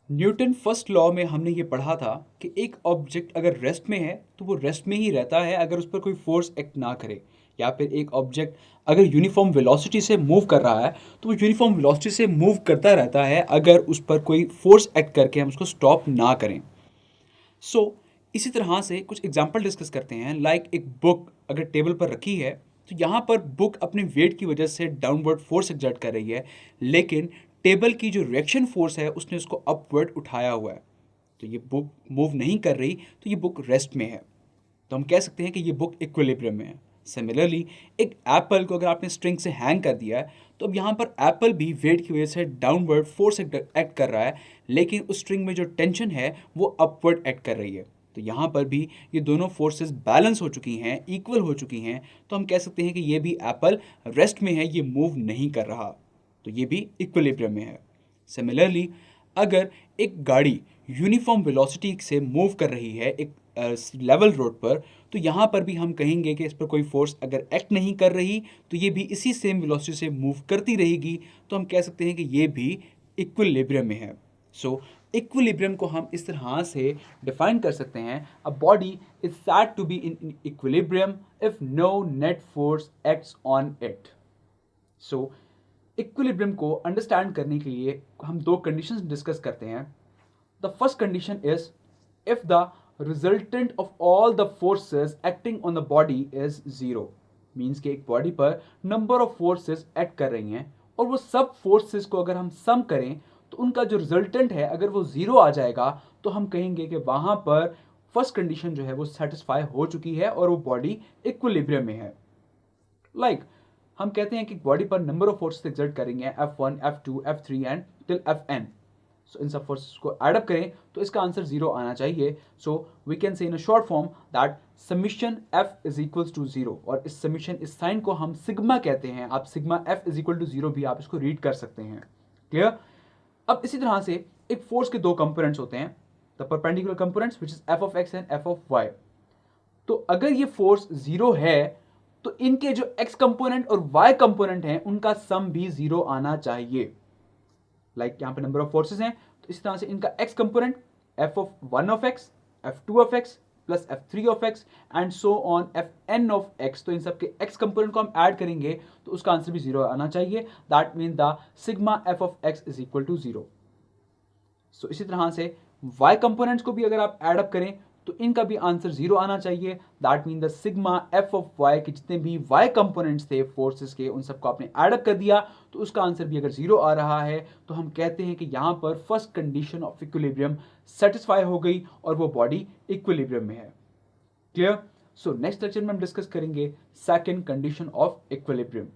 Newton first law में हमने ये पढ़ा था कि एक ऑब्जेक्ट अगर रेस्ट में है तो वो रेस्ट में ही रहता है अगर उस पर कोई फोर्स एक्ट ना करे, या फिर एक ऑब्जेक्ट अगर यूनिफॉर्म वेलोसिटी से मूव कर रहा है तो वो यूनिफॉर्म वेलोसिटी से मूव करता रहता है अगर उस पर कोई फोर्स एक्ट करके हम उसको स्टॉप ना करें। इसी तरह से कुछ एग्जाम्पल डिस्कस करते हैं। एक बुक अगर टेबल पर रखी है तो यहाँ पर बुक अपने वेट की वजह से डाउनवर्ड फोर्स एक्सर्ट कर रही है, लेकिन टेबल की जो रिएक्शन फोर्स है उसने उसको अपवर्ड उठाया हुआ है। तो ये बुक मूव नहीं कर रही, तो ये बुक रेस्ट में है। तो हम कह सकते हैं कि ये बुक इक्विलिब्रियम में है। सिमिलरली एक एप्पल को अगर आपने स्ट्रिंग से हैंग कर दिया है तो अब यहाँ पर एप्पल भी वेट की वजह से डाउनवर्ड फोर्स एक्ट कर रहा है, लेकिन उस स्ट्रिंग में जो टेंशन है वो अपवर्ड एक्ट कर रही है। तो यहाँ पर भी ये दोनों फोर्सेस बैलेंस हो चुकी हैं, इक्वल हो चुकी हैं, तो हम कह सकते हैं कि ये भी एप्पल रेस्ट में है, ये मूव नहीं कर रहा, तो ये भी इक्विलिब्रियम में है। सिमिलरली अगर एक गाड़ी यूनिफॉर्म वेलोसिटी से मूव कर रही है एक लेवल रोड पर, तो यहाँ पर भी हम कहेंगे कि इस पर कोई फोर्स अगर एक्ट नहीं कर रही तो ये भी इसी सेम वेलोसिटी से मूव करती रहेगी, तो हम कह सकते हैं कि ये भी इक्विलिब्रियम में है। इक्विलिब्रियम को हम इस तरह से डिफाइन कर सकते हैं, a body is said to be in equilibrium if no net force acts on it. Equilibrium को अंडरस्टैंड करने के लिए हम दो कंडीशंस डिस्कस करते हैं। The first condition is if the resultant of all the forces acting on the body is zero. Means कि एक बॉडी पर नंबर ऑफ फोर्सेस एक्ट कर रही हैं और वो सब फोर्सेस को अगर हम सम करें तो उनका जो रिजल्टेंट है अगर वो जीरो आ जाएगा तो हम कहेंगे कि वहां पर फर्स्ट कंडीशन जो है वो सेटिस्फाई हो चुकी है और वो बॉडी इक्विलिब्रियम में है। हम कहते हैं कि बॉडी पर नंबर ऑफ फोर्सेस एक्सर्ट करेंगे F1, F2, F3 and till Fn। इन सब फोर्सेस को एड करें तो इसका आंसर जीरो आना चाहिए। We can say in a short form that summation F is equals to zero, और इस समीशन इस साइन को हम सिग्मा कहते हैं। आप sigma F is equal to zero भी आप इसको रीड कर सकते हैं। क्लियर? अब इसी तरह से एक फोर्स के दो कंपोनेंट्स होते हैं, the perpendicular components which is F of x and F of y। तो अगर ये फोर्स जीरो है तो इनके जो x कंपोनेंट और y कंपोनेंट हैं उनका सम भी जीरो आना चाहिए। यहां पे नंबर ऑफ फोर्सेस हैं तो इस तरह से इनका x component F1 of x, F2 of x plus F3 of x and so on Fn of x। तो इन सब के x कंपोनेंट को हम ऐड करेंगे तो उसका आंसर भी जीरो आना चाहिए। That mean the sigma F of x is equal to zero. इसी तरह से y कंपोनेंट्स को भी अगर आप ऐड अप करें तो इनका भी आंसर जीरो आना चाहिए। That mean the sigma F of y के जितने भी y कंपोनेंट्स थे फोर्सेस के उन सबको आपने ऐड अप कर दिया तो उसका आंसर भी अगर जीरो आ रहा है तो हम कहते हैं कि यहां पर first condition of equilibrium satisfy हो गई और वो बॉडी इक्विलिब्रियम में है। क्लियर? नेक्स्ट लेक्चर में हम डिस्कस करेंगे सेकंड कंडीशन ऑफ इक्विलिब्रियम।